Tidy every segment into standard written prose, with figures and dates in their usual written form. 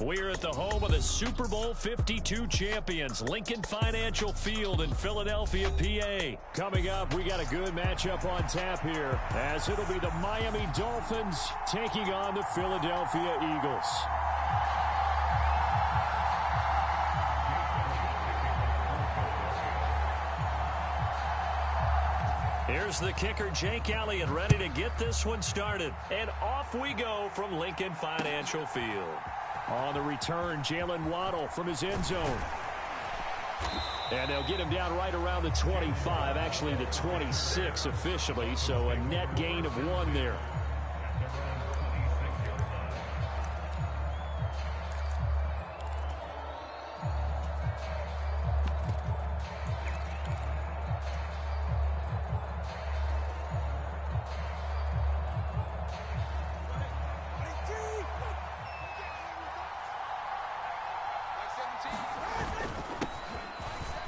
We're at the home of the Super Bowl 52 champions, Lincoln Financial Field in Philadelphia, PA. Coming up, we got a good matchup on tap here, as it'll be the Miami Dolphins taking on the Philadelphia Eagles. Here's the kicker, Jake Elliott, ready to get this one started. And off we go from Lincoln Financial Field. On the return, Jalen Waddle from his end zone. And they'll get him down right around the 25, actually the 26 officially, so a net gain of 1 there.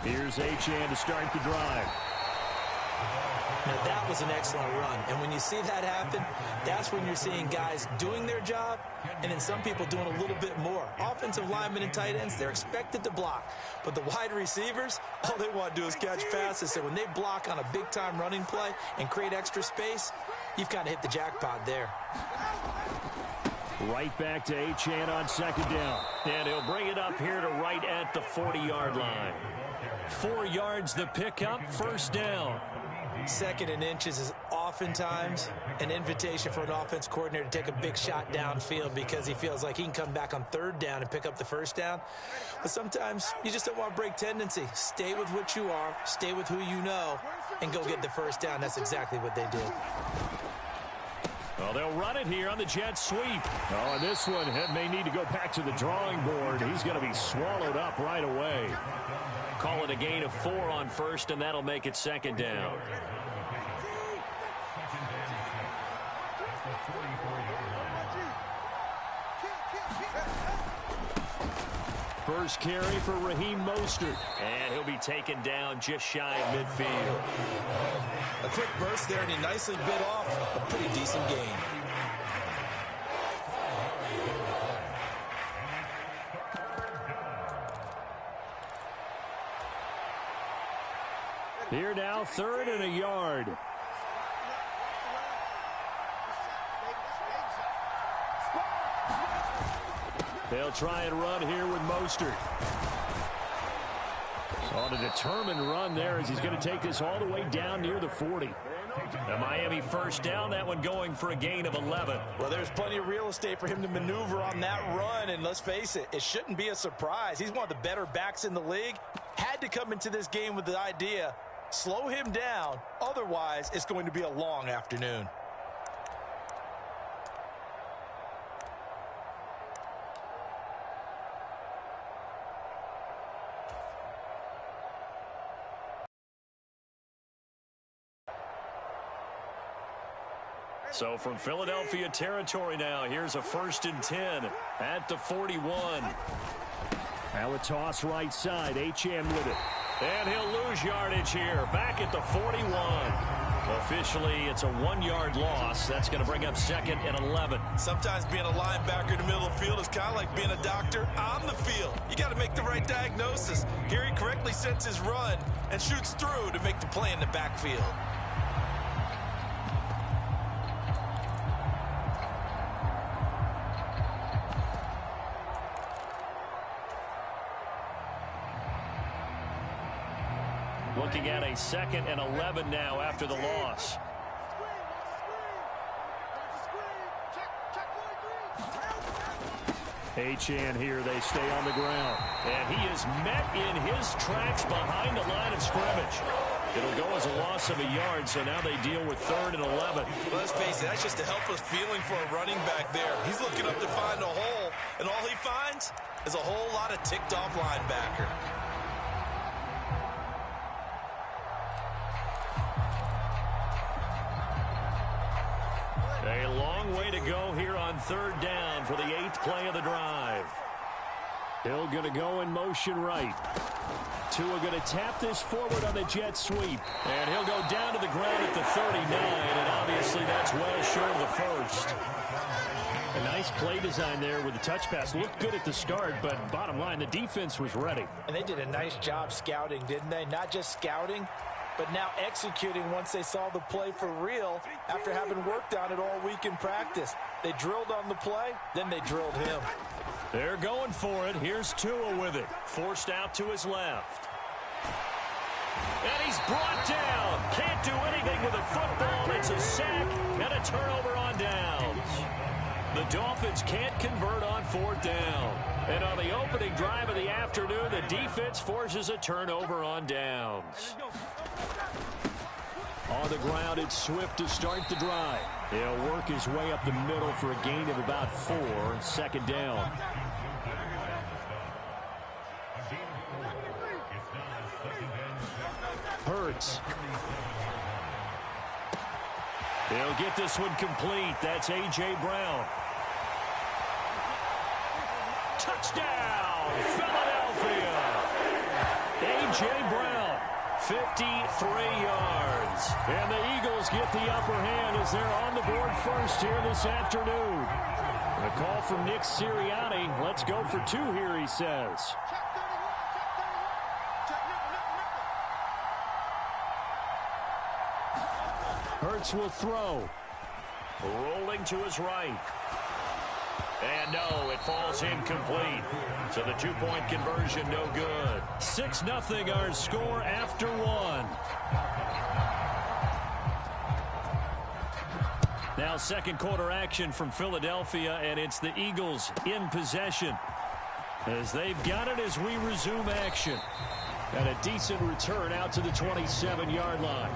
Here's Achane to start the drive. Now that was an excellent run, and when you see that happen, that's when you're seeing guys doing their job and then some people doing a little bit more. Offensive linemen and tight ends, they're expected to block, but the wide receivers, all they want to do is catch passes. So when they block on a big-time running play and create extra space, you've kind of hit the jackpot there. Right back to Achane on second down. And he'll bring it up here to right at the 40-yard line. 4 yards the pickup, first down. Second and inches is oftentimes an invitation for an offense coordinator to take a big shot downfield because he feels like he can come back on third down and pick up the first down. But sometimes you just don't want to break tendency. Stay with what you are, stay with who you know, and go get the first down. That's exactly what they did. Well, they'll run it here on the jet sweep. Oh, and this one may need to go back to the drawing board. He's going to be swallowed up right away. Call it a gain of 4 on first, and that'll make it second down. First carry for Raheem Mostert. And he'll be taken down just shy of midfield. A quick burst there, and he nicely bit off a pretty decent gain. Here now, 3rd and a yard. They'll try and run here with Mostert. On a determined run there as he's going to take this all the way down near the 40. The Miami first down, that one going for a gain of 11. Well, there's plenty of real estate for him to maneuver on that run, and let's face it, it shouldn't be a surprise. He's one of the better backs in the league. Had to come into this game with the idea, slow him down, otherwise it's going to be a long afternoon. So from Philadelphia territory now, here's a 1st and 10 at the 41. Now a toss right side, Achane with it. And he'll lose yardage here, back at the 41. Officially, it's a 1-yard loss. That's going to bring up 2nd and 11. Sometimes being a linebacker in the middle of the field is kind of like being a doctor on the field. You got to make the right diagnosis. Here he correctly sets his run and shoots through to make the play in the backfield. Looking at a 2nd and 11 now after the loss. Achane here, they stay on the ground. And he is met in his tracks behind the line of scrimmage. It'll go as a loss of a yard, so now they deal with 3rd and 11. Well, let's face it, that's just a helpless feeling for a running back there. He's looking up to find a hole, and all he finds is a whole lot of ticked-off linebacker. A long way to go here on 3rd down for the 8th play of the drive. Hill going to go in motion right. Tua going to tap this forward on the jet sweep. And he'll go down to the ground at the 39, and obviously that's well short of the first. A nice play design there with the touch pass. Looked good at the start, but bottom line, the defense was ready. And they did a nice job scouting, didn't they? Not just scouting, but now executing once they saw the play for real after having worked on it all week in practice. They drilled on the play, then they drilled him. They're going for it. Here's Tua with it. Forced out to his left. And he's brought down. Can't do anything with a football. It's a sack and a turnover on downs. The Dolphins can't convert on 4th down. And on the opening drive of the afternoon, the defense forces a turnover on downs. On the ground, it's Swift to start the drive. He'll work his way up the middle for a gain of about 4. 2nd down. Hurts. He'll get this one complete. That's A.J. Brown. Touchdown, Philadelphia. A.J. Brown, 53 yards. And the Eagles get the upper hand as they're on the board first here this afternoon. A call from Nick Sirianni. Let's go for 2 here, he says. Hurts will throw. Rolling to his right. And no, it falls incomplete. So the 2-point conversion no good. 6-0 our score after 1. Now 2nd quarter action from Philadelphia, and it's the Eagles in possession. As they've got it as we resume action. And a decent return out to the 27-yard line.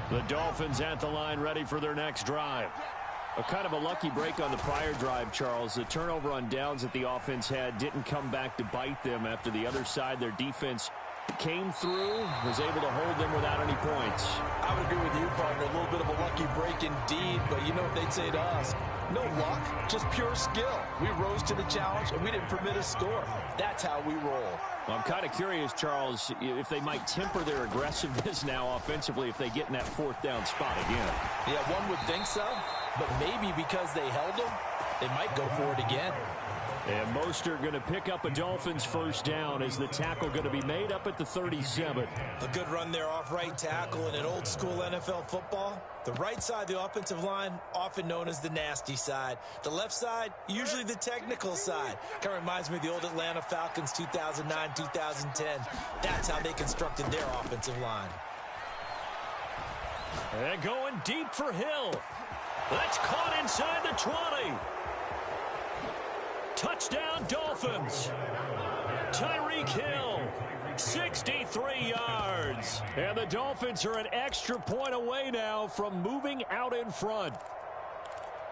The Dolphins at the line, ready for their next drive. A kind of a lucky break on the prior drive, Charles. The turnover on downs that the offense had didn't come back to bite them after the other side. Their defense came through, was able to hold them without any points. I would agree with you, partner. A little bit of a lucky break indeed, but you know what they'd say to us? No luck, just pure skill. We rose to the challenge, and we didn't permit a score. That's how we roll. Well, I'm kind of curious, Charles, if they might temper their aggressiveness now offensively if they get in that 4th down spot again. Yeah, one would think so, but maybe because they held them, they might go for it again. And Mostert going to pick up a Dolphins 1st down as the tackle going to be made up at the 37. A good run there off right tackle in an old school NFL football. The right side of the offensive line, often known as the nasty side. The left side, usually the technical side. Kind of reminds me of the old Atlanta Falcons 2009, 2010. That's how they constructed their offensive line. And going deep for Hill. That's caught inside the 20. Touchdown, Dolphins. Tyreek Hill, 63 yards. And the Dolphins are an extra point away now from moving out in front.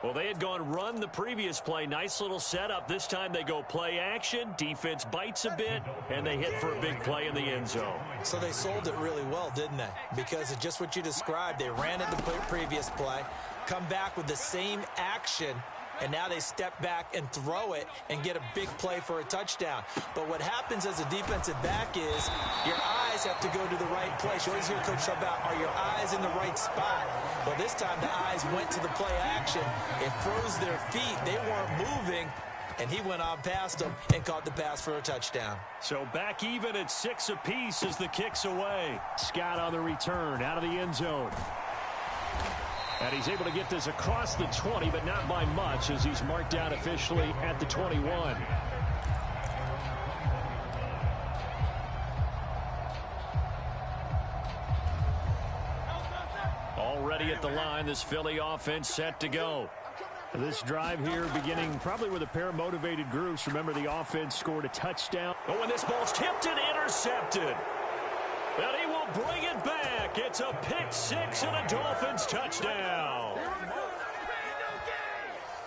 Well, they had gone run the previous play. Nice little setup. This time they go play action. Defense bites a bit, and they hit for a big play in the end zone. So they sold it really well, didn't they? Because of just what you described. They ran it the previous play, come back with the same action, and now they step back and throw it and get a big play for a touchdown. But what happens as a defensive back is your eyes have to go to the right place. You always hear Coach talk about, are your eyes in the right spot? Well, this time the eyes went to the play action. It froze their feet. They weren't moving, and he went on past them and caught the pass for a touchdown. So back even at 6 apiece as the kick's away. Scott on the return out of the end zone. And he's able to get this across the 20, but not by much as he's marked down officially at the 21. Already at the line, this Philly offense set to go. This drive here beginning probably with a pair of motivated groups. Remember, the offense scored a touchdown. Oh, and this ball's tipped and intercepted. And he will bring it back. It's a pick six and a Dolphins touchdown.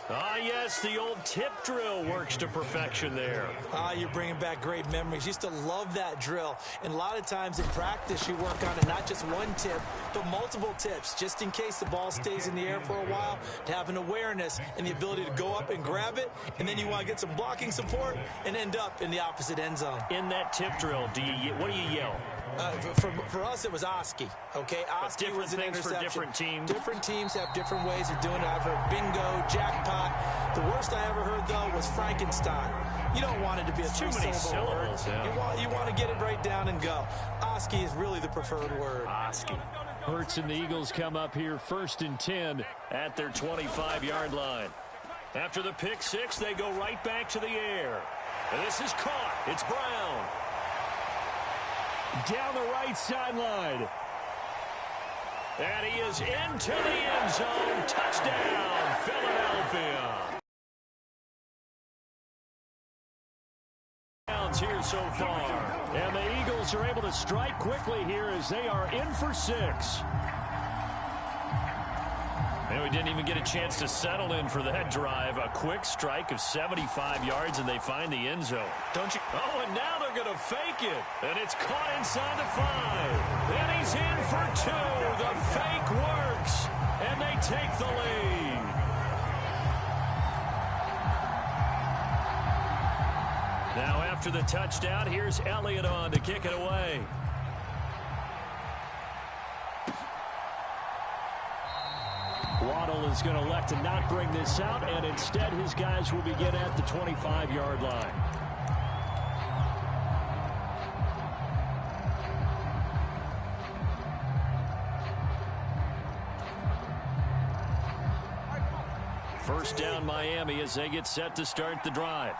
Ah, yes, the old tip drill works to perfection there. Ah, you're bringing back great memories. Used to love that drill. And a lot of times in practice, you work on it, not just one tip, but multiple tips, just in case the ball stays in the air for a while, to have an awareness and the ability to go up and grab it, and then you want to get some blocking support and end up in the opposite end zone. In that tip drill, what do you yell? For us, it was Oski. Okay, Oski was an interception. For different teams. Different teams have different ways of doing it. I've heard bingo, jackpot. The worst I ever heard, though, was Frankenstein. You don't want it to be a three-syllable word. Yeah. You want to get it right down and go. Oski is really the preferred word. Oski. Hurts and the Eagles come up here 1st and 10 at their 25-yard line. After the pick six, they go right back to the air. And this is caught. It's Brown. Down the right sideline. And he is into the end zone. Touchdown, Philadelphia. Here so far. And the Eagles are able to strike quickly here as they are in for 6. And we didn't even get a chance to settle in for that drive. A quick strike of 75 yards, and they find the end zone. Don't you? Oh, and now they're going to fake it. And it's caught inside the 5. And he's in for 2. The fake works. And they take the lead. Now after the touchdown, here's Elliott on to kick it away. Waddle is going to elect to not bring this out, and instead his guys will begin at the 25-yard line. First down Miami as they get set to start the drive.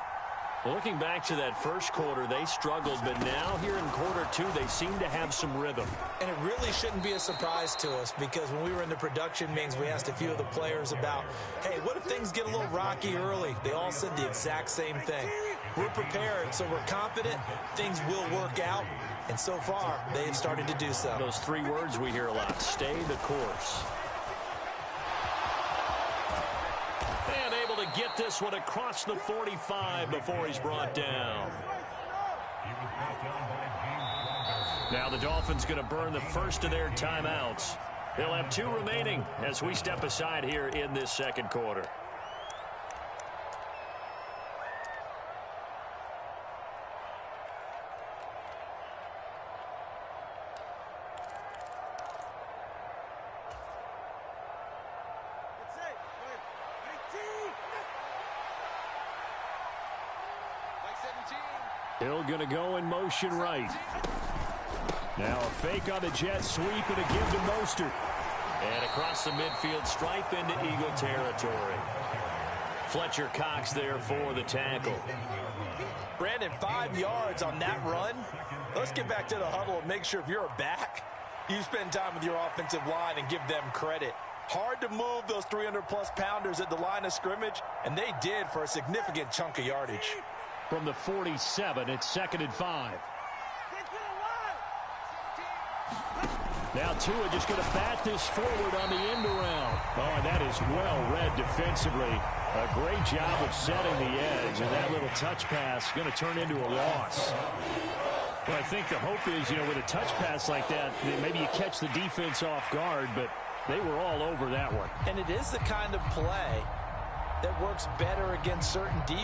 Looking back to that first quarter, they struggled, but now here in quarter 2, they seem to have some rhythm. And it really shouldn't be a surprise to us because when we were in the production meetings, we asked a few of the players about, hey, what if things get a little rocky early? They all said the exact same thing. We're prepared, so we're confident things will work out. And so far, they have started to do so. Those 3 words we hear a lot, stay the course. To get this one across the 45 before he's brought down. Now the Dolphins going to burn the first of their timeouts. They'll have 2 remaining as we step aside here in this second quarter. Hill going to go in motion right. Now a fake on the jet sweep and a give to Mostert. And across the midfield stripe into Eagle territory. Fletcher Cox there for the tackle. Brandon, 5 yards on that run. Let's get back to the huddle and make sure if you're a back, you spend time with your offensive line and give them credit. Hard to move those 300-plus pounders at the line of scrimmage, and they did for a significant chunk of yardage. From the 47, it's 2nd and 5. Now Tua just going to bat this forward on the end around. Oh, and that is well read defensively. A great job of setting the edge, and that little touch pass going to turn into a loss. Well, I think the hope is, with a touch pass like that, maybe you catch the defense off guard, but they were all over that one. And it is the kind of play that works better against certain defenses.